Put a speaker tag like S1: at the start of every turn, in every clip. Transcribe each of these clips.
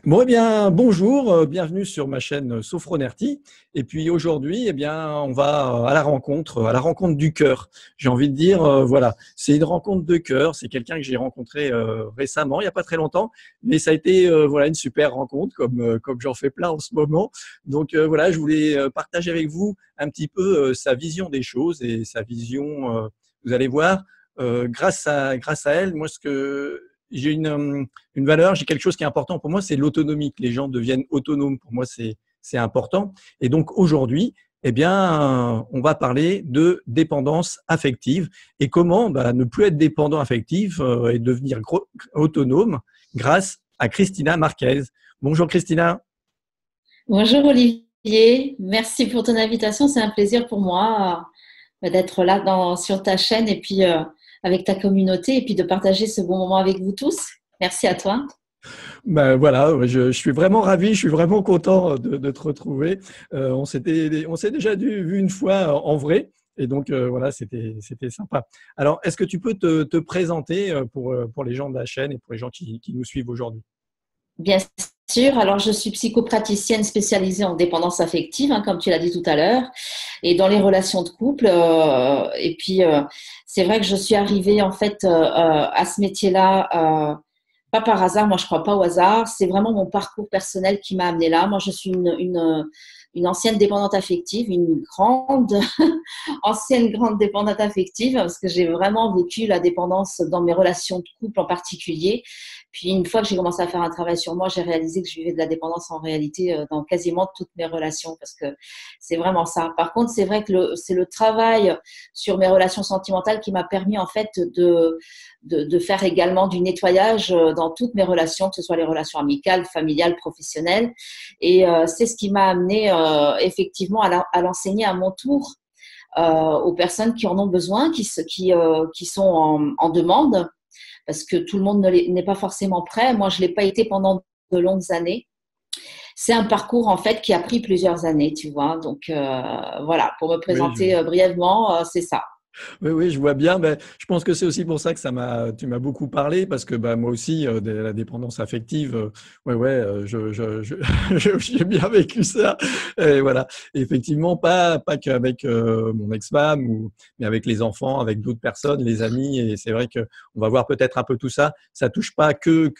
S1: Bon, eh bien, bonjour, bienvenue sur ma chaîne Sophronerty. Et puis aujourd'hui, eh bien, on va à la rencontre du cœur. J'ai envie de dire, voilà, c'est une rencontre de cœur. C'est quelqu'un que j'ai rencontré récemment, il n'y a pas très longtemps, mais ça a été voilà une super rencontre, comme j'en fais plein en ce moment. Donc voilà, je voulais partager avec vous un petit peu sa vision des choses et sa vision. Vous allez voir, grâce à elle, moi, ce que j'ai une valeur, j'ai quelque chose qui est important pour moi, c'est l'autonomie, que les gens deviennent autonomes. Pour moi, c'est important. Et donc aujourd'hui, eh bien, on va parler de dépendance affective et comment ne plus être dépendant affectif et devenir autonome grâce à Christina Marquez. Bonjour Christina.
S2: Bonjour Olivier, merci pour ton invitation. C'est un plaisir pour moi d'être là sur ta chaîne et puis avec ta communauté et puis de partager ce bon moment avec vous tous. Merci à toi.
S1: Ben voilà, je suis vraiment ravi, je suis vraiment content de te retrouver. On s'est déjà vu une fois en vrai, et donc voilà, c'était sympa. Alors, est-ce que tu peux te présenter pour les gens de la chaîne et pour les gens qui nous suivent aujourd'hui?
S2: Bien sûr, alors je suis psychopraticienne spécialisée en dépendance affective, hein, comme tu l'as dit tout à l'heure, et dans les relations de couple. Et puis, c'est vrai que je suis arrivée en fait à ce métier-là. Pas par hasard, moi je crois pas au hasard, c'est vraiment mon parcours personnel qui m'a amenée là. Moi je suis une ancienne dépendante affective, une grande, ancienne grande dépendante affective, parce que j'ai vraiment vécu la dépendance dans mes relations de couple en particulier. Puis une fois que j'ai commencé à faire un travail sur moi, j'ai réalisé que je vivais de la dépendance en réalité dans quasiment toutes mes relations, parce que c'est vraiment ça. Par contre, c'est vrai que c'est le travail sur mes relations sentimentales qui m'a permis en fait de faire également du nettoyage dans toutes mes relations, que ce soit les relations amicales, familiales, professionnelles. Et c'est ce qui m'a amené effectivement à l'enseigner à mon tour aux personnes qui en ont besoin, qui sont en demande, parce que tout le monde n'est pas forcément prêt. Moi, je ne l'ai pas été pendant de longues années. C'est un parcours en fait qui a pris plusieurs années, tu vois. Donc voilà, pour me
S1: Oui,
S2: présenter brièvement, c'est ça.
S1: oui, oui, je vois bien. Ben, je pense que c'est aussi pour ça que tu m'as beaucoup parlé, parce que moi aussi, la dépendance affective, ouais, ouais, j'ai bien vécu ça. Et voilà. Et effectivement, pas qu'avec mon ex-femme, mais avec les enfants, avec d'autres personnes, les amis. Et c'est vrai que on va voir peut-être un peu tout ça. Ça touche pas que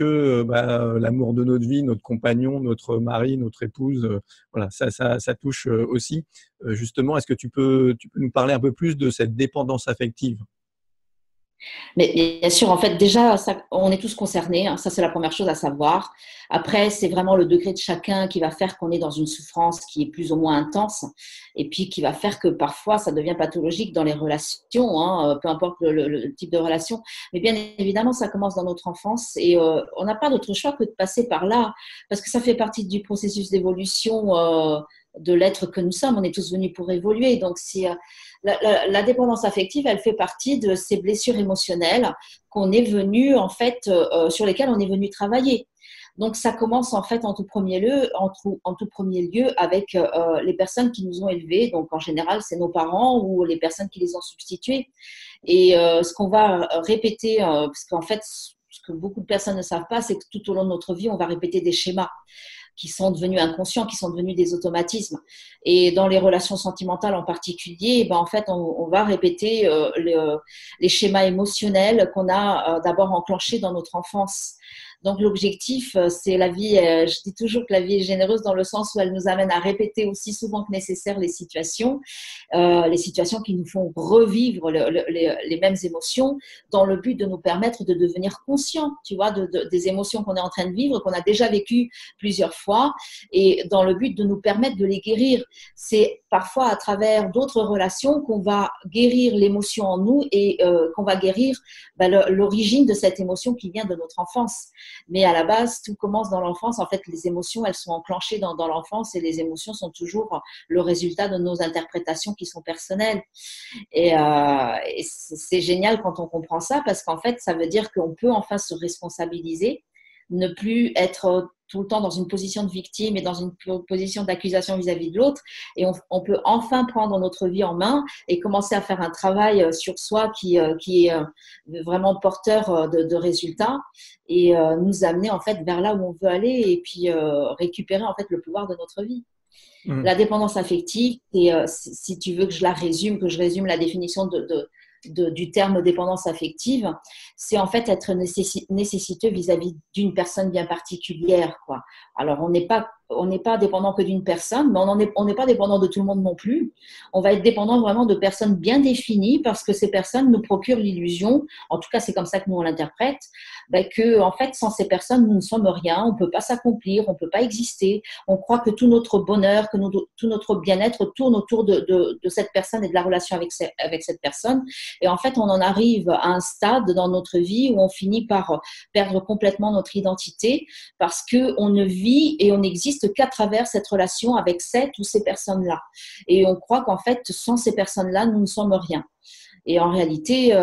S1: l'amour de notre vie, notre compagnon, notre mari, notre épouse. Voilà, ça touche aussi. Justement, est-ce que tu peux nous parler un peu plus de cette dépendance affective?
S2: Mais bien sûr, en fait, déjà, ça, on est tous concernés, hein, ça, c'est la première chose à savoir. Après, c'est vraiment le degré de chacun qui va faire qu'on est dans une souffrance qui est plus ou moins intense et puis qui va faire que parfois, ça devient pathologique dans les relations, hein, peu importe le type de relation. Mais bien évidemment, ça commence dans notre enfance et on n'a pas d'autre choix que de passer par là parce que ça fait partie du processus d'évolution de l'être que nous sommes. On est tous venus pour évoluer. Donc, si la dépendance affective, elle fait partie de ces blessures émotionnelles qu'on est venu, en fait, sur lesquelles on est venu travailler. Donc, ça commence en fait en tout premier lieu, en tout premier lieu avec les personnes qui nous ont élevés. Donc, en général, c'est nos parents ou les personnes qui les ont substitués. Et ce qu'on va répéter, parce qu'en fait, ce que beaucoup de personnes ne savent pas, c'est que tout au long de notre vie, on va répéter des schémas qui sont devenus inconscients, qui sont devenus des automatismes. Et dans les relations sentimentales en particulier, ben en fait, on va répéter les schémas émotionnels qu'on a d'abord enclenchés dans notre enfance. Donc l'objectif, c'est la vie, je dis toujours que la vie est généreuse dans le sens où elle nous amène à répéter aussi souvent que nécessaire les situations qui nous font revivre les mêmes émotions dans le but de nous permettre de devenir conscients, tu vois, des émotions qu'on est en train de vivre, qu'on a déjà vécues plusieurs fois et dans le but de nous permettre de les guérir. C'est parfois à travers d'autres relations qu'on va guérir l'émotion en nous et qu'on va guérir l'origine de cette émotion qui vient de notre enfance. Mais à la base, tout commence dans l'enfance. En fait, les émotions, elles sont enclenchées dans l'enfance et les émotions sont toujours le résultat de nos interprétations qui sont personnelles. Et c'est génial quand on comprend ça parce qu'en fait, ça veut dire qu'on peut enfin se responsabiliser ne plus être tout le temps dans une position de victime et dans une position d'accusation vis-à-vis de l'autre. Et on peut enfin prendre notre vie en main et commencer à faire un travail sur soi qui est vraiment porteur de résultats et nous amener en fait vers là où on veut aller et puis récupérer en fait le pouvoir de notre vie.
S1: Mmh.
S2: La dépendance affective, et si tu veux que je la résume, que je résume la définition du terme dépendance affective, c'est en fait être nécessiteux vis-à-vis d'une personne bien particulière, quoi. Alors, on n'est pas dépendant que d'une personne, mais on n'est pas dépendant de tout le monde non plus. On va être dépendant vraiment de personnes bien définies parce que ces personnes nous procurent l'illusion, en tout cas c'est comme ça que nous on l'interprète, que en fait sans ces personnes nous ne sommes rien, on ne peut pas s'accomplir, on ne peut pas exister, on croit que tout notre bonheur, tout notre bien-être tourne autour de cette personne et de la relation avec cette personne. Et en fait on en arrive à un stade dans notre vie où on finit par perdre complètement notre identité parce qu'on ne vit et on existe qu'à travers cette relation avec cette ou ces personnes-là. Et on croit qu'en fait, sans ces personnes-là, nous ne sommes rien. Et en réalité,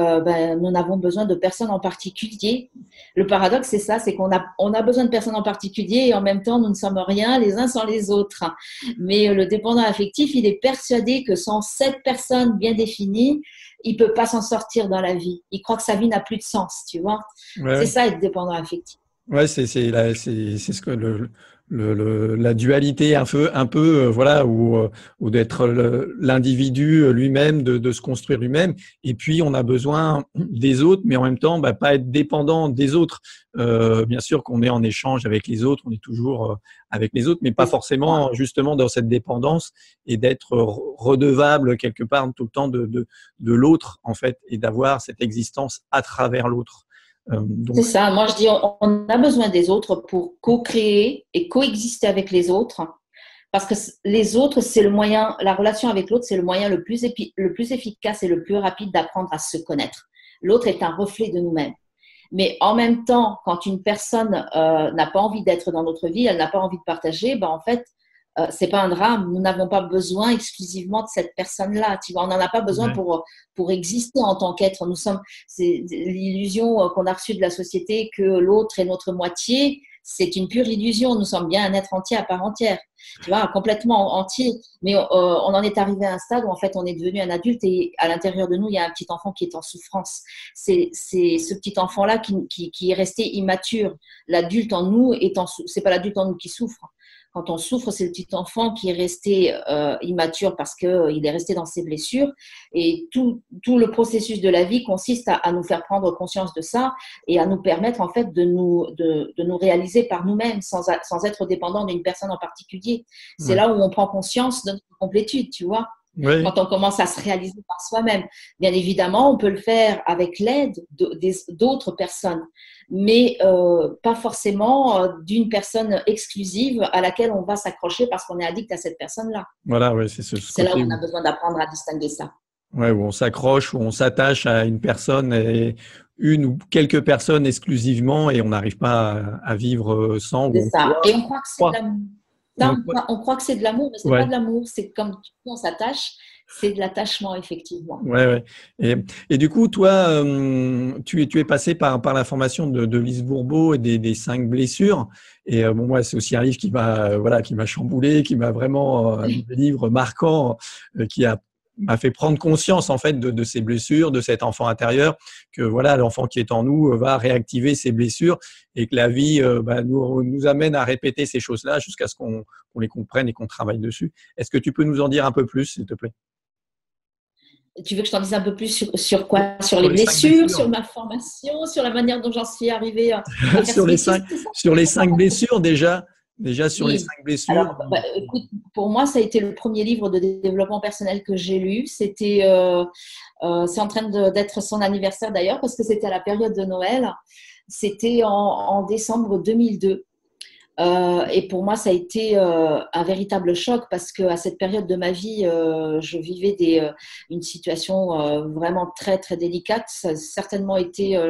S2: nous n'avons besoin de personne en particulier. Le paradoxe, c'est ça, c'est on a besoin de personne en particulier et en même temps, nous ne sommes rien les uns sans les autres. Mais le dépendant affectif, il est persuadé que sans cette personne bien définie, il ne peut pas s'en sortir dans la vie. Il croit que sa vie n'a plus de sens, tu vois.
S1: Ouais,
S2: C'est
S1: ouais.
S2: ça, être dépendant affectif.
S1: Ouais, c'est ce que la dualité un peu voilà où d'être l'individu lui-même de se construire lui-même et puis on a besoin des autres mais en même temps pas être dépendant des autres. Bien sûr qu'on est en échange avec les autres, on est toujours avec les autres mais pas forcément justement dans cette dépendance et d'être redevable quelque part tout le temps de l'autre en fait et d'avoir cette existence à travers l'autre.
S2: C'est
S1: Donc
S2: ça. Moi, je dis, on a besoin des autres pour co-créer et coexister avec les autres. Parce que les autres, c'est le moyen, la relation avec l'autre, c'est le moyen le plus efficace et le plus rapide d'apprendre à se connaître. L'autre est un reflet de nous-mêmes. Mais en même temps, quand une personne n'a pas envie d'être dans notre vie, elle n'a pas envie de partager, en fait, c'est pas un drame. Nous n'avons pas besoin exclusivement de cette personne-là. Tu vois, on n'en a pas besoin
S1: ouais.
S2: pour exister en tant qu'être. C'est l'illusion qu'on a reçue de la société que l'autre est notre moitié. C'est une pure illusion. Nous sommes bien un être entier à part entière. Tu vois, complètement entier. Mais on en est arrivé à un stade où en fait on est devenu un adulte et à l'intérieur de nous il y a un petit enfant qui est en souffrance. C'est ce petit enfant-là qui est resté immature. L'adulte en nous c'est pas l'adulte en nous qui souffre. Quand on souffre, c'est le petit enfant qui est resté immature parce qu'il est resté dans ses blessures. Et tout le processus de la vie consiste à nous faire prendre conscience de ça et à nous permettre en fait de nous réaliser par nous-mêmes sans être dépendant d'une personne en particulier. C'est
S1: Ouais.
S2: là où on prend conscience de notre complétude, tu vois.
S1: Ouais.
S2: Quand on commence à se réaliser par soi-même. Bien évidemment, on peut le faire avec l'aide d'autres personnes, mais pas forcément d'une personne exclusive à laquelle on va s'accrocher parce qu'on est addict à cette personne-là.
S1: Voilà, ouais, c'est ce
S2: C'est là où
S1: côté
S2: on a
S1: où,
S2: besoin d'apprendre à distinguer ça.
S1: ouais, où on s'accroche, où on s'attache à une personne et une ou quelques personnes exclusivement et on n'arrive pas à vivre sans
S2: C'est
S1: ou
S2: ça. Et on croit que c'est de
S1: croit,
S2: l'amour.
S1: et on croit,
S2: On croit que c'est de l'amour, mais c'est pas
S1: ouais,
S2: de l'amour. C'est comme on s'attache, c'est de l'attachement, effectivement.
S1: ouais, ouais. Et du coup, toi, tu es passé par la formation de Lise Bourbeau et des 5 blessures. Et bon, moi, c'est aussi un livre voilà, qui m'a chamboulé, qui m'a vraiment un livre marquant, qui m'a fait prendre conscience en fait de ces blessures, de cet enfant intérieur, que voilà, l'enfant qui est en nous va réactiver ces blessures et que la vie nous amène à répéter ces choses-là jusqu'à ce qu'on les comprenne et qu'on travaille dessus. Est-ce que tu peux nous en dire un peu plus, s'il te plaît?
S2: Tu veux que je t'en dise un peu plus sur quoi? Sur
S1: Sur
S2: les
S1: les cinq
S2: blessures,
S1: blessures.
S2: sur ma formation, sur la manière dont j'en suis arrivée à faire
S1: sur
S2: ce
S1: les
S2: métier,
S1: cinq,
S2: c'est ça?
S1: sur les 5 blessures déjà sur les
S2: Oui.
S1: 5 blessures.
S2: Alors, écoute, pour moi, ça a été le premier livre de développement personnel que j'ai lu. C'est en train d'être son anniversaire d'ailleurs parce que c'était à la période de Noël. C'était en décembre 2002. Et pour moi, ça a été un véritable choc parce qu'à cette période de ma vie, je vivais une situation vraiment très, très délicate. Ça a certainement été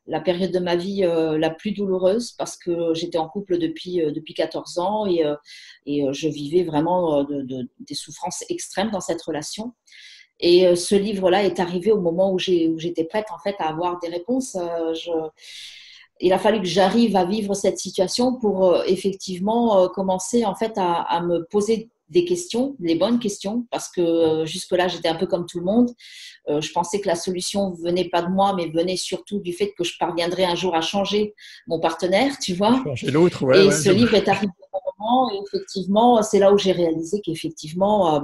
S2: la période de ma vie la plus douloureuse parce que j'étais en couple depuis 14 ans et je vivais vraiment des souffrances extrêmes dans cette relation. Et ce livre-là est arrivé au moment où j'étais prête en fait à avoir des réponses. il a fallu que j'arrive à vivre cette situation pour effectivement commencer en fait à me poser des questions, les bonnes questions, parce que jusque-là, j'étais un peu comme tout le monde. Je pensais que la solution venait pas de moi, mais venait surtout du fait que je parviendrais un jour à changer mon partenaire, tu vois.
S1: Changer l'autre, ouais,
S2: Et
S1: ouais,
S2: ce livre est arrivé au bon moment, et effectivement, c'est là où j'ai réalisé qu'effectivement,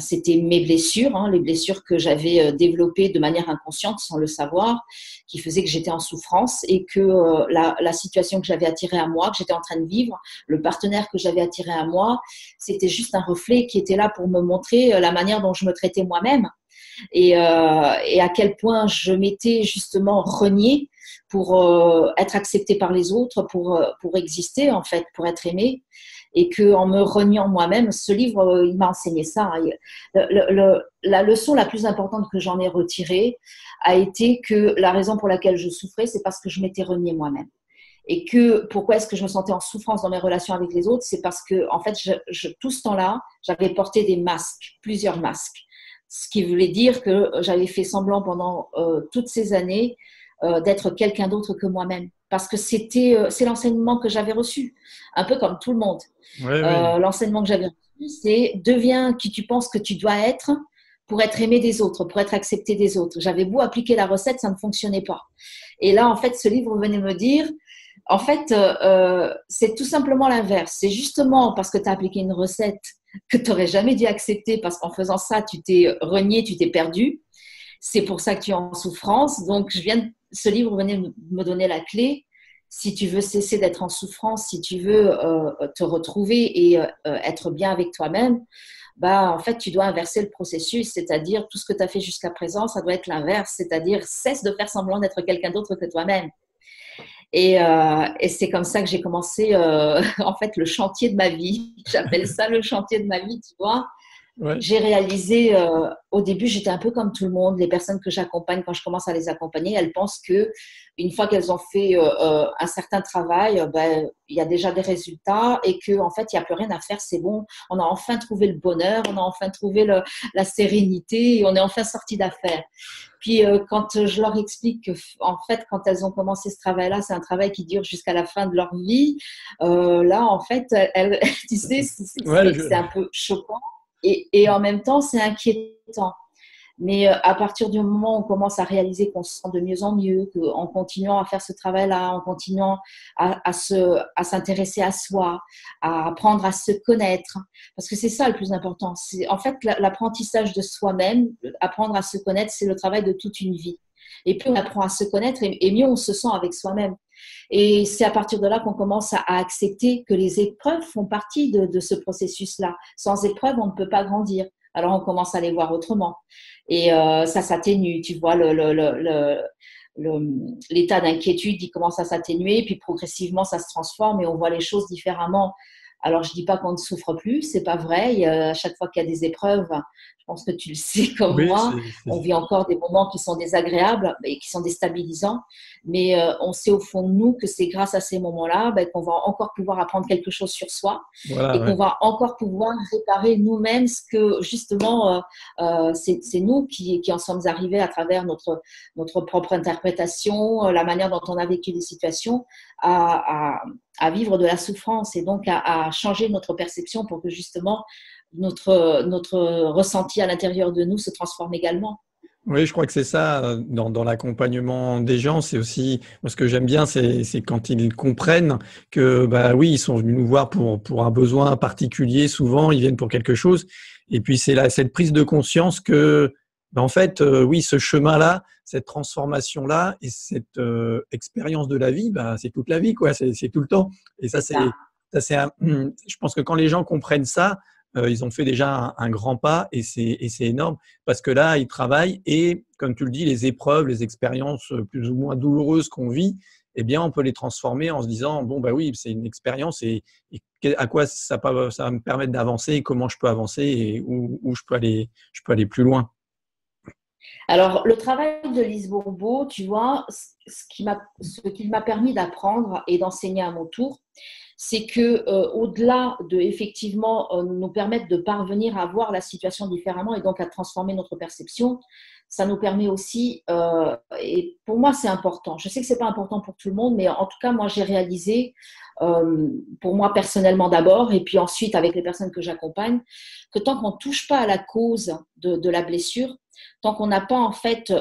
S2: c'était mes blessures, hein, les blessures que j'avais développées de manière inconsciente, sans le savoir, qui faisaient que j'étais en souffrance et que la situation que j'avais attirée à moi, que j'étais en train de vivre, le partenaire que j'avais attiré à moi, c'était juste un reflet qui était là pour me montrer la manière dont je me traitais moi-même et à quel point je m'étais justement reniée pour être acceptée par les autres, pour exister en fait, pour être aimée. Et qu'en me reniant moi-même, ce livre, il m'a enseigné ça. La leçon la plus importante que j'en ai retirée a été que la raison pour laquelle je souffrais, c'est parce que je m'étais reniée moi-même. Et que pourquoi est-ce que je me sentais en souffrance dans mes relations avec les autres? C'est parce que, en fait, tout ce temps-là, j'avais porté des masques, plusieurs masques. Ce qui voulait dire que j'avais fait semblant pendant toutes ces années d'être quelqu'un d'autre que moi-même. Parce que c'est l'enseignement que j'avais reçu, un peu comme tout le monde.
S1: ouais, oui.
S2: L'enseignement que j'avais reçu, c'est deviens qui tu penses que tu dois être pour être aimé des autres, pour être accepté des autres. J'avais beau appliquer la recette, ça ne fonctionnait pas. Et là, en fait, ce livre venait me dire, en fait, c'est tout simplement l'inverse. C'est justement parce que tu as appliqué une recette que tu n'aurais jamais dû accepter, parce qu'en faisant ça, tu t'es renié, tu t'es perdu. C'est pour ça que tu es en souffrance. Donc, ce livre venait me donner la clé. Si tu veux cesser d'être en souffrance, si tu veux te retrouver et être bien avec toi-même, en fait, tu dois inverser le processus, c'est-à-dire tout ce que tu as fait jusqu'à présent, ça doit être l'inverse, c'est-à-dire cesse de faire semblant d'être quelqu'un d'autre que toi-même. Et c'est comme ça que j'ai commencé, en fait, le chantier de ma vie. J'appelle ça le chantier de ma vie, tu vois.
S1: Ouais.
S2: J'ai réalisé, au début, j'étais un peu comme tout le monde. Les personnes que j'accompagne, quand je commence à les accompagner, elles pensent que une fois qu'elles ont fait un certain travail, il y a déjà des résultats et qu'en fait, il n'y a plus rien à faire. C'est bon, on a enfin trouvé le bonheur, on a enfin trouvé la sérénité et on est enfin sorti d'affaires. Puis, quand je leur explique que, en fait, quand elles ont commencé ce travail-là, c'est un travail qui dure jusqu'à la fin de leur vie, là, en fait, tu sais,
S1: Ouais,
S2: c'est un peu choquant. Et en même temps, c'est inquiétant. Mais à partir du moment où on commence à réaliser qu'on se sent de mieux en mieux, qu'en continuant à faire ce travail-là, en continuant à s'intéresser à soi, à apprendre à se connaître, parce que c'est ça le plus important. C'est, en fait, l'apprentissage de soi-même, apprendre à se connaître, c'est le travail de toute une vie. Et plus on apprend à se connaître, et mieux on se sent avec soi-même. Et c'est à partir de là qu'on commence à accepter que les épreuves font partie de ce processus-là. Sans épreuves, on ne peut pas grandir. Alors, on commence à les voir autrement. Et ça s'atténue, tu vois, l'état d'inquiétude, il commence à s'atténuer, puis progressivement, ça se transforme et on voit les choses différemment. Alors, je dis pas qu'on ne souffre plus, c'est pas vrai. À chaque fois qu'il y a des épreuves, je pense que tu le sais comme
S1: Oui,
S2: moi, on vit encore des moments qui sont désagréables et qui sont déstabilisants. Mais on sait au fond de nous que c'est grâce à ces moments-là qu'on va encore pouvoir apprendre quelque chose sur soi
S1: voilà,
S2: et
S1: ouais.
S2: qu'on va encore pouvoir réparer nous-mêmes ce que justement c'est nous qui en sommes arrivés à travers notre propre interprétation, la manière dont on a vécu des situations, à vivre de la souffrance et donc à changer notre perception pour que justement notre ressenti à l'intérieur de nous se transforme également.
S1: Oui, je crois que c'est ça dans l'accompagnement des gens. C'est aussi, moi, ce que j'aime bien, c'est quand ils comprennent que, bah oui, ils sont venus nous voir pour un besoin particulier. Souvent, ils viennent pour quelque chose. Et puis, cette prise de conscience que, bah, en fait, oui, ce chemin-là, cette transformation-là et cette expérience de la vie, bah, c'est toute la vie, quoi. C'est tout le temps. Et
S2: C'est ça.
S1: je pense que quand les gens comprennent ça, ils ont fait déjà un grand pas et c'est énorme. Parce que là, ils travaillent et, comme tu le dis, les épreuves, les expériences plus ou moins douloureuses qu'on vit, eh bien, on peut les transformer en se disant, bon, bah oui, c'est une expérience et à quoi ça va me permettre d'avancer, comment je peux avancer et où je peux aller plus loin.
S2: Alors, le travail de Lise Bourbeau, tu vois, ce qu'il m'a permis d'apprendre et d'enseigner à mon tour, c'est que au-delà de effectivement nous permettre de parvenir à voir la situation différemment et donc à transformer notre perception, ça nous permet aussi, et pour moi c'est important, je sais que c'est pas important pour tout le monde, mais en tout cas moi j'ai réalisé, pour moi personnellement d'abord, et puis ensuite avec les personnes que j'accompagne, que tant qu'on ne touche pas à la cause de la blessure, tant qu'on n'a pas en fait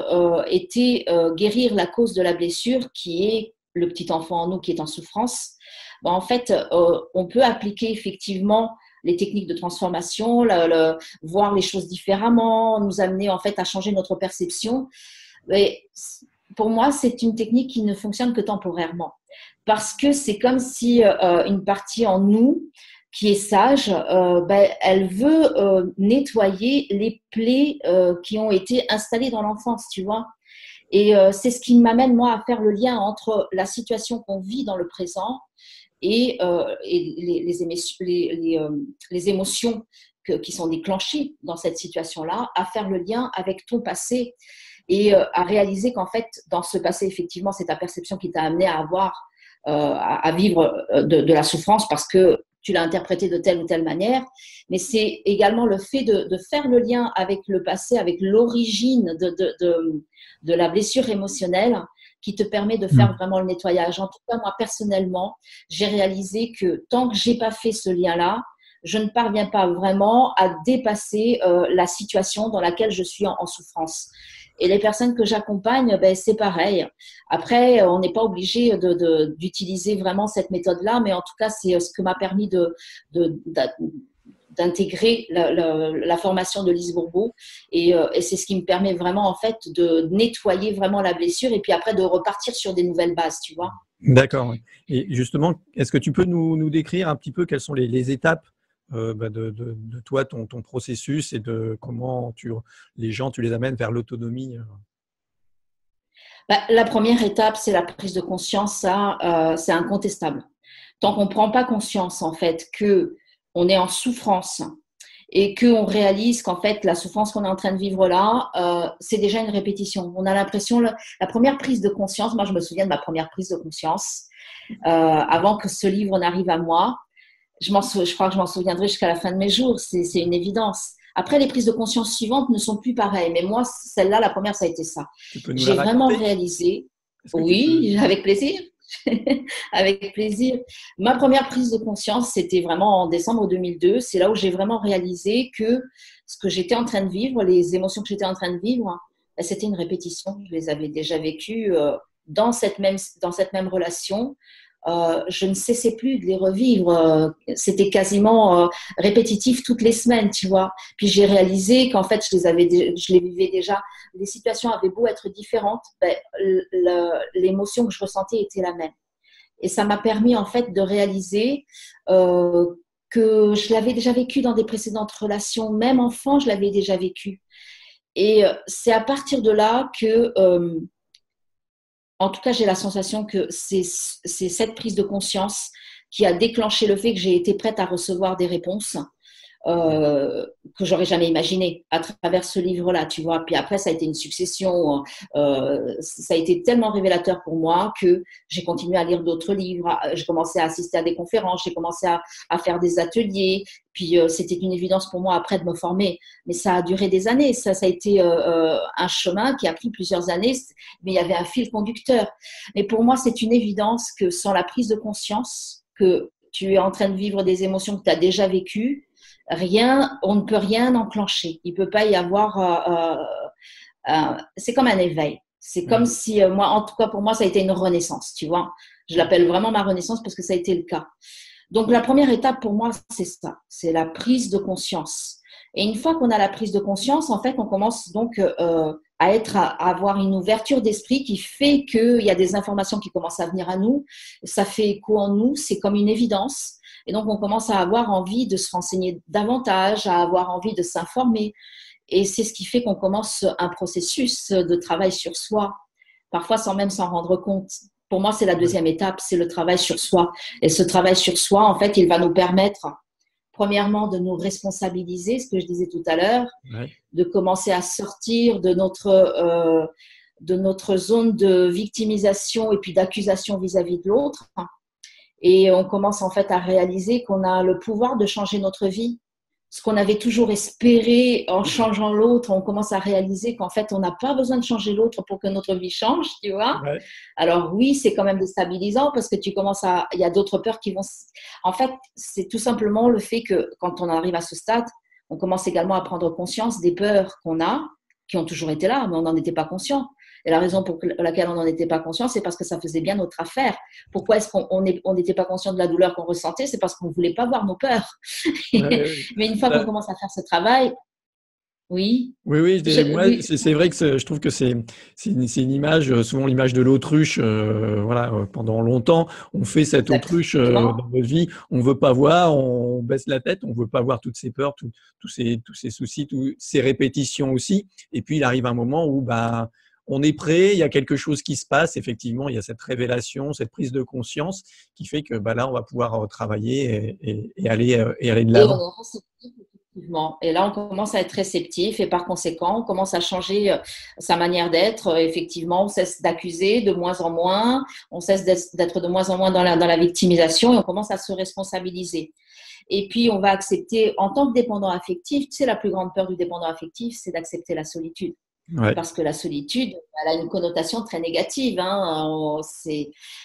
S2: été guérir la cause de la blessure qui est le petit enfant en nous qui est en souffrance, ben, en fait on peut appliquer effectivement les techniques de transformation, voir les choses différemment, nous amener en fait à changer notre perception. Mais pour moi, c'est une technique qui ne fonctionne que temporairement. Parce que c'est comme si une partie en nous qui est sage, elle veut nettoyer les plaies qui ont été installées dans l'enfance, tu vois. Et c'est ce qui m'amène, moi, à faire le lien entre la situation qu'on vit dans le présent et les émotions qui sont déclenchées dans cette situation-là, à faire le lien avec ton passé et à réaliser qu'en fait, dans ce passé, effectivement, c'est ta perception qui t'a amené à avoir, à vivre de la souffrance parce que tu l'as interprété de telle ou telle manière, mais c'est également le fait de faire le lien avec le passé, avec l'origine de la blessure émotionnelle qui te permet de faire vraiment le nettoyage. En tout cas, moi, personnellement, j'ai réalisé que tant que j'ai pas fait ce lien-là, je ne parviens pas vraiment à dépasser la situation dans laquelle je suis en souffrance. Et les personnes que j'accompagne, ben, c'est pareil. Après, on n'est pas obligé d'utiliser vraiment cette méthode-là, mais en tout cas, c'est ce que m'a permis d'intégrer la formation de Lise Bourbeau et c'est ce qui me permet vraiment en fait de nettoyer vraiment la blessure et puis après de repartir sur des nouvelles bases, tu vois.
S1: D'accord. Oui. Et justement, est-ce que tu peux nous décrire un petit peu quelles sont les étapes de toi, ton processus et de comment les gens, tu les amènes vers l'autonomie?
S2: La première étape, c'est la prise de conscience, ça, c'est incontestable. Tant qu'on ne prend pas conscience en fait que on est en souffrance et qu'on réalise qu'en fait, la souffrance qu'on est en train de vivre là, c'est déjà une répétition. On a l'impression, la première prise de conscience, moi je me souviens de ma première prise de conscience, avant que ce livre n'arrive à moi, je crois que je m'en souviendrai jusqu'à la fin de mes jours, c'est une évidence. Après, les prises de conscience suivantes ne sont plus pareilles, mais moi, celle-là, la première, ça a été ça.
S1: Tu peux nous la
S2: J'ai vraiment
S1: raconter?
S2: réalisé, oui, avec plaisir. Avec plaisir. Ma première prise de conscience, c'était vraiment en décembre 2002. C'est là où j'ai vraiment réalisé que ce que j'étais en train de vivre, les émotions que j'étais en train de vivre, c'était une répétition. Je les avais déjà vécues dans cette même relation. Je ne cessais plus de les revivre. C'était quasiment répétitif toutes les semaines, tu vois. Puis j'ai réalisé qu'en fait, je les vivais déjà. Les situations avaient beau être différentes, ben, l'émotion que je ressentais était la même. Et ça m'a permis en fait de réaliser que je l'avais déjà vécu dans des précédentes relations. Même enfant, je l'avais déjà vécu. Et c'est à partir de là que en tout cas, j'ai la sensation que c'est cette prise de conscience qui a déclenché le fait que j'ai été prête à recevoir des réponses que j'aurais jamais imaginées à travers ce livre-là, tu vois. Puis après, ça a été une succession. Ça a été tellement révélateur pour moi que j'ai continué à lire d'autres livres. J'ai commencé à assister à des conférences, j'ai commencé à faire des ateliers. Puis c'était une évidence pour moi après de me former. Mais ça a duré des années. Ça a été un chemin qui a pris plusieurs années, mais il y avait un fil conducteur. Mais pour moi, c'est une évidence que sans la prise de conscience que tu es en train de vivre des émotions que tu as déjà vécues, on ne peut rien enclencher. Il ne peut pas y avoir… c'est comme un éveil. C'est comme si, moi, en tout cas pour moi, ça a été une renaissance, tu vois. Je l'appelle vraiment ma renaissance parce que ça a été le cas. Donc, la première étape pour moi, c'est ça. C'est la prise de conscience. Et une fois qu'on a la prise de conscience, en fait, on commence donc à avoir une ouverture d'esprit qui fait qu'il y a des informations qui commencent à venir à nous. Ça fait écho en nous, c'est comme une évidence. Et donc, on commence à avoir envie de se renseigner davantage, à avoir envie de s'informer. Et c'est ce qui fait qu'on commence un processus de travail sur soi, parfois sans même s'en rendre compte. Pour moi, c'est la deuxième étape, c'est le travail sur soi. Et ce travail sur soi, en fait, il va nous permettre, premièrement, de nous responsabiliser, ce que je disais tout à l'heure, de commencer à sortir de notre zone de victimisation et puis d'accusation vis-à-vis de l'autre. Et on commence en fait à réaliser qu'on a le pouvoir de changer notre vie. ce qu'on avait toujours espéré en changeant l'autre, on commence à réaliser qu'en fait, on n'a pas besoin de changer l'autre pour que notre vie change, tu vois.
S1: Ouais.
S2: Alors oui, c'est quand même déstabilisant parce que il y a d'autres peurs qui vont… En fait, c'est tout simplement le fait que quand on arrive à ce stade, on commence également à prendre conscience des peurs qu'on a, qui ont toujours été là, mais on n'en était pas conscient. Et la raison pour laquelle on n'en était pas conscient, c'est parce que ça faisait bien notre affaire. Pourquoi est-ce qu'on n'était pas conscient de la douleur qu'on ressentait? C'est parce qu'on ne voulait pas voir nos peurs.
S1: Ouais, oui.
S2: Mais une fois qu'on commence à faire ce travail, oui,
S1: Oui, oui, moi,
S2: oui,
S1: c'est vrai que je trouve que c'est une image, souvent l'image de l'autruche. Voilà, pendant longtemps, on fait cette autruche
S2: exactement.
S1: dans notre vie. On veut pas voir, on baisse la tête, on veut pas voir toutes ces peurs, tous ces soucis, toutes ces répétitions aussi. Et puis il arrive un moment où bah on est prêt, il y a quelque chose qui se passe. Effectivement, il y a cette révélation, cette prise de conscience qui fait que bah là, on va pouvoir travailler et aller de
S2: Et on
S1: l'avant.
S2: est réceptif, effectivement. Et là, on commence à être réceptif et par conséquent, on commence à changer sa manière d'être. Effectivement, on cesse d'accuser de moins en moins, on cesse d'être de moins en moins dans la victimisation et on commence à se responsabiliser. Et puis, on va accepter, en tant que dépendant affectif, tu sais, la plus grande peur du dépendant affectif, c'est d'accepter la solitude.
S1: Ouais.
S2: Parce que la solitude, elle a une connotation très négative. Hein.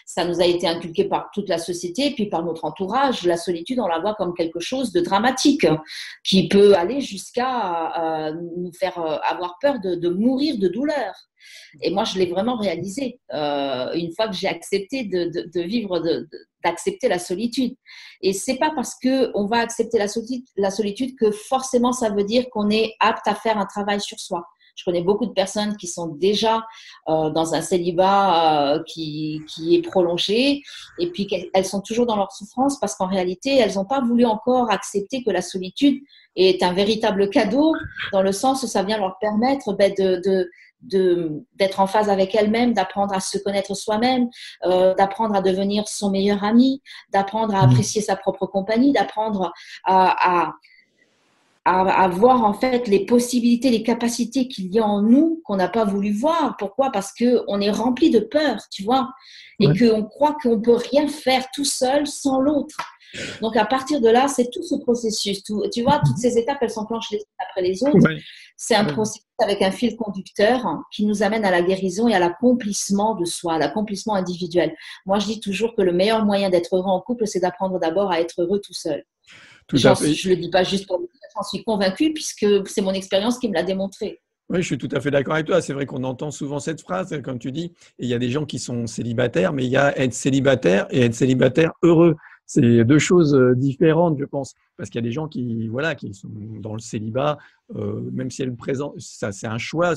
S2: Ça nous a été inculqué par toute la société, puis par notre entourage. La solitude, on la voit comme quelque chose de dramatique, qui peut aller jusqu'à nous faire avoir peur de mourir de douleur. Et moi, je l'ai vraiment réalisé une fois que j'ai accepté de vivre, d'accepter la solitude. Et c'est pas parce que on va accepter la solitude que forcément ça veut dire qu'on est apte à faire un travail sur soi. Je connais beaucoup de personnes qui sont déjà dans un célibat qui est prolongé et puis qu'elles sont toujours dans leur souffrance parce qu'en réalité, elles n'ont pas voulu encore accepter que la solitude est un véritable cadeau dans le sens où ça vient leur permettre d'être en phase avec elles-mêmes, d'apprendre à se connaître soi-même, d'apprendre à devenir son meilleur ami, d'apprendre à apprécier sa propre compagnie, d'apprendre à voir en fait les possibilités, les capacités qu'il y a en nous qu'on n'a pas voulu voir. Pourquoi? Parce qu'on est rempli de peur, tu vois, et
S1: Ouais.
S2: qu'on croit qu'on ne peut rien faire tout seul sans l'autre. Donc à partir de là, c'est tout ce processus. Tu vois, toutes ces étapes, elles s'enclenchent les unes après les autres.
S1: Ouais.
S2: C'est un
S1: Ouais.
S2: processus avec un fil conducteur qui nous amène à la guérison et à l'accomplissement de soi, à l'accomplissement individuel. Moi, je dis toujours que le meilleur moyen d'être heureux en couple, c'est d'apprendre d'abord à être heureux tout seul.
S1: Tout à fait.
S2: Je ne le dis pas juste pour le dire, j'en suis convaincue puisque c'est mon expérience qui me l'a démontré.
S1: Oui, je suis tout à fait d'accord avec toi. C'est vrai qu'on entend souvent cette phrase, comme tu dis, et il y a des gens qui sont célibataires, mais il y a être célibataire et être célibataire heureux. C'est deux choses différentes, je pense, parce qu'il y a des gens qui, voilà, qui sont dans le célibat, même si elles présentent, ça, c'est un choix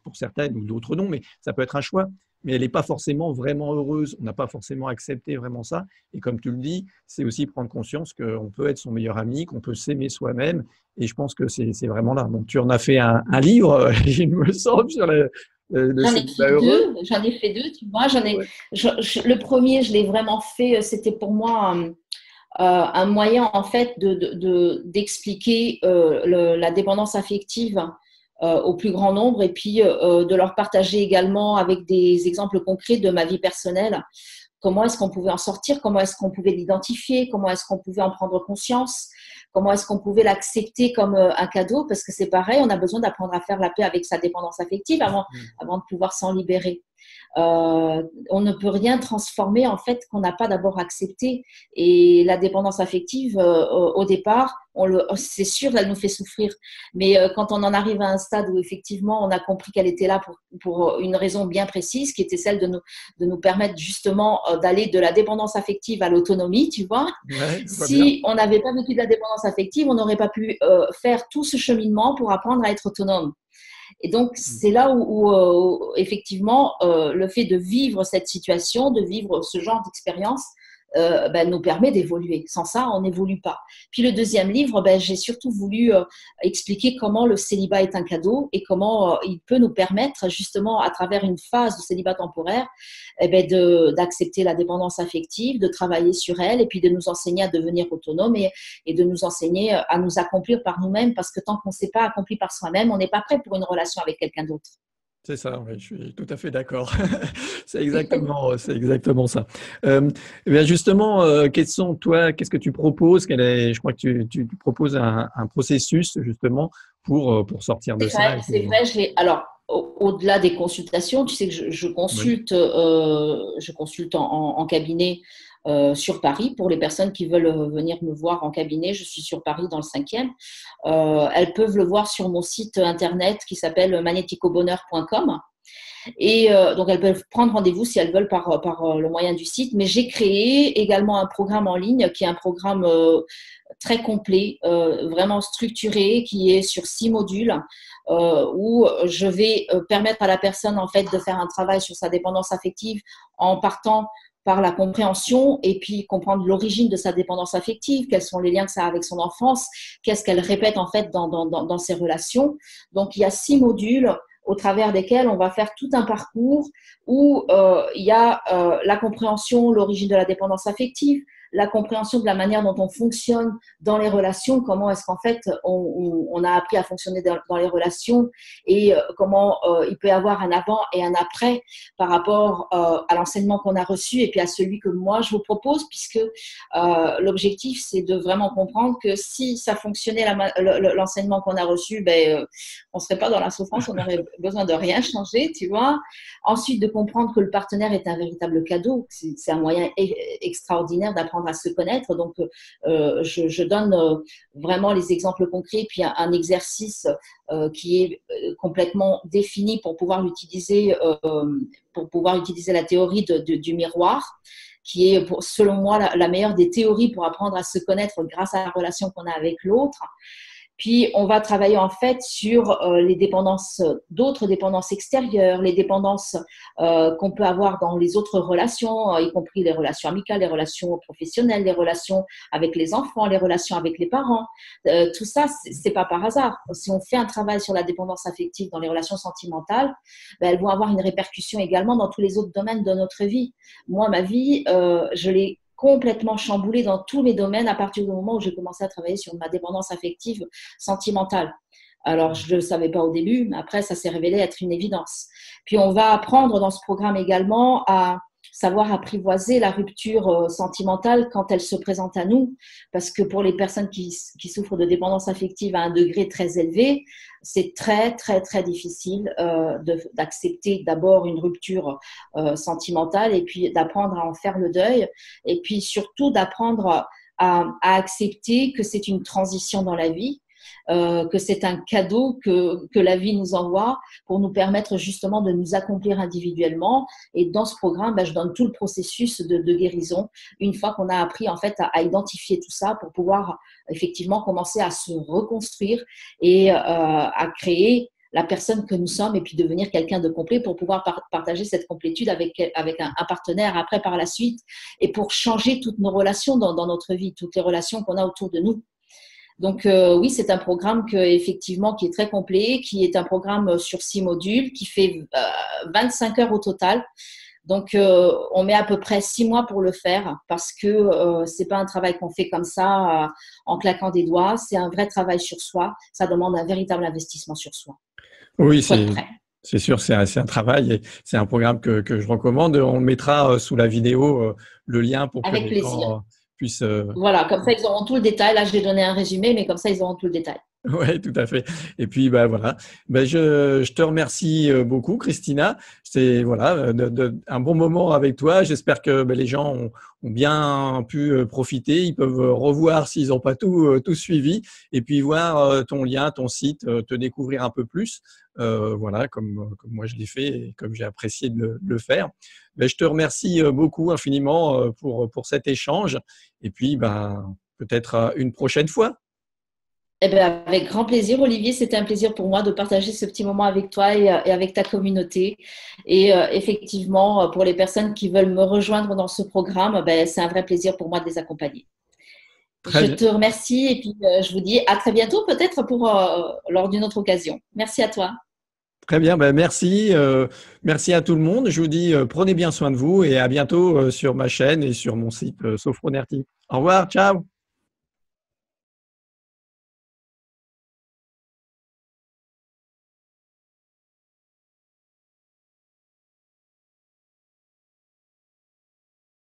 S1: pour certaines ou d'autres non, mais ça peut être un choix. Mais elle n'est pas forcément vraiment heureuse. On n'a pas forcément accepté vraiment ça. Et comme tu le dis, c'est aussi prendre conscience qu'on peut être son meilleur ami, qu'on peut s'aimer soi-même. Et je pense que c'est vraiment là. Donc, tu en as fait un livre, il me semble, sur le
S2: J'en ai
S1: célibat
S2: fait
S1: heureux.
S2: deux, tu vois.
S1: Ouais.
S2: Le premier, je l'ai vraiment fait, c'était pour moi un moyen en fait d'expliquer la dépendance affective au plus grand nombre et puis de leur partager également avec des exemples concrets de ma vie personnelle. Comment est-ce qu'on pouvait en sortir? Comment est-ce qu'on pouvait l'identifier? Comment est-ce qu'on pouvait en prendre conscience? Comment est-ce qu'on pouvait l'accepter comme un cadeau? Parce que c'est pareil, on a besoin d'apprendre à faire la paix avec sa dépendance affective avant de pouvoir s'en libérer. On ne peut rien transformer en fait qu'on n'a pas d'abord accepté. Et la dépendance affective, au départ, c'est sûr, elle nous fait souffrir. Mais quand on en arrive à un stade où effectivement on a compris qu'elle était là pour une raison bien précise, qui était celle de nous permettre justement d'aller de la dépendance affective à l'autonomie, tu vois.
S1: Ouais, je vois bien.
S2: Si on n'avait pas vécu de la dépendance affective, on n'aurait pas pu faire tout ce cheminement pour apprendre à être autonome. Et donc, c'est là où effectivement, le fait de vivre cette situation, de vivre ce genre d'expérience, nous permet d'évoluer. Sans ça, on n'évolue pas. Puis le deuxième livre, j'ai surtout voulu expliquer comment le célibat est un cadeau et comment il peut nous permettre, justement, à travers une phase de célibat temporaire, d'accepter la dépendance affective, de travailler sur elle et puis de nous enseigner à devenir autonome et de nous enseigner à nous accomplir par nous-mêmes parce que tant qu'on ne s'est pas accompli par soi-même, on n'est pas prêt pour une relation avec quelqu'un d'autre.
S1: C'est ça, oui, je suis tout à fait d'accord. C'est exactement ça. Eh bien justement, qu'est-ce que tu proposes? Je crois que tu proposes un processus justement pour sortir de ça et
S2: C'est
S1: pour.
S2: vrai. Alors, au-delà des consultations, tu sais que
S1: Oui,
S2: je consulte en cabinet sur Paris pour les personnes qui veulent venir me voir en cabinet. Je suis sur Paris dans le 5e. Elles peuvent le voir sur mon site internet qui s'appelle magneticobonheur.com. Et donc, elles peuvent prendre rendez-vous si elles veulent par le moyen du site. Mais j'ai créé également un programme en ligne qui est un programme très complet, vraiment structuré, qui est sur 6 modules où je vais permettre à la personne en fait de faire un travail sur sa dépendance affective en partant par la compréhension et puis comprendre l'origine de sa dépendance affective, quels sont les liens que ça a avec son enfance, qu'est-ce qu'elle répète en fait dans ses relations. Donc, il y a 6 modules au travers desquels on va faire tout un parcours où il y a la compréhension, l'origine de la dépendance affective, la compréhension de la manière dont on fonctionne dans les relations, comment est-ce qu'en fait on a appris à fonctionner dans les relations et comment il peut y avoir un avant et un après par rapport à l'enseignement qu'on a reçu et puis à celui que moi je vous propose, puisque l'objectif c'est de vraiment comprendre que si ça fonctionnait l'enseignement qu'on a reçu, on ne serait pas dans la souffrance, on aurait besoin de rien changer, tu vois. Ensuite, de comprendre que le partenaire est un véritable cadeau, c'est un moyen extraordinaire d'apprendre à se connaître. Donc, je donne vraiment les exemples concrets, puis un exercice qui est complètement défini pour pouvoir utiliser la théorie du miroir, qui est, selon moi, la meilleure des théories pour apprendre à se connaître grâce à la relation qu'on a avec l'autre. Puis, on va travailler en fait sur les dépendances, d'autres dépendances extérieures, les dépendances qu'on peut avoir dans les autres relations, y compris les relations amicales, les relations professionnelles, les relations avec les enfants, les relations avec les parents. Tout ça, c'est pas par hasard. Si on fait un travail sur la dépendance affective dans les relations sentimentales, elles vont avoir une répercussion également dans tous les autres domaines de notre vie. Moi, ma vie, je l'ai complètement chamboulée dans tous les domaines à partir du moment où j'ai commencé à travailler sur ma dépendance affective sentimentale. Alors, je ne le savais pas au début, mais après, ça s'est révélé être une évidence. Puis, on va apprendre dans ce programme également à savoir apprivoiser la rupture sentimentale quand elle se présente à nous, parce que pour les personnes qui souffrent de dépendance affective à un degré très élevé, c'est très, très, très difficile d'accepter d'abord une rupture sentimentale et puis d'apprendre à en faire le deuil et puis surtout d'apprendre à accepter que c'est une transition dans la vie, que c'est un cadeau que la vie nous envoie pour nous permettre justement de nous accomplir individuellement. Et dans ce programme, je donne tout le processus de guérison une fois qu'on a appris en fait à identifier tout ça pour pouvoir effectivement commencer à se reconstruire et à créer la personne que nous sommes et puis devenir quelqu'un de complet pour pouvoir partager cette complétude avec un partenaire après par la suite et pour changer toutes nos relations dans notre vie, toutes les relations qu'on a autour de nous. Donc oui, c'est un programme qui est très complet, qui est un programme sur 6 modules, qui fait 25 heures au total. Donc on met à peu près 6 mois pour le faire parce que c'est pas un travail qu'on fait comme ça en claquant des doigts. C'est un vrai travail sur soi. Ça demande un véritable investissement sur soi.
S1: Oui,
S2: Faut être prêt.
S1: c'est sûr, c'est un travail et c'est un programme que je recommande. On mettra sous la vidéo le lien pour que
S2: Avec
S1: les
S2: plaisir.
S1: gens puissent.
S2: Voilà, comme ça ils auront tout le détail. Là, je vais donner un résumé, mais comme ça ils auront tout le détail.
S1: Oui, tout à fait. Et puis, voilà. Je te remercie beaucoup, Christina. C'est un bon moment avec toi. J'espère que les gens ont bien pu profiter. Ils peuvent revoir s'ils n'ont pas tout suivi et puis voir ton lien, ton site, te découvrir un peu plus. Voilà, comme moi je l'ai fait et comme j'ai apprécié de le faire. Je te remercie beaucoup infiniment pour cet échange. Et puis, peut-être une prochaine fois.
S2: Eh bien, avec grand plaisir, Olivier. C'était un plaisir pour moi de partager ce petit moment avec toi et avec ta communauté. Et effectivement, pour les personnes qui veulent me rejoindre dans ce programme, c'est un vrai plaisir pour moi de les accompagner.
S1: Très
S2: Je
S1: bien.
S2: te remercie et puis je vous dis à très bientôt, peut-être lors d'une autre occasion. Merci à toi.
S1: Très bien, merci. Merci à tout le monde. Je vous dis, prenez bien soin de vous et à bientôt sur ma chaîne et sur mon site Sophronerty. Au revoir, ciao.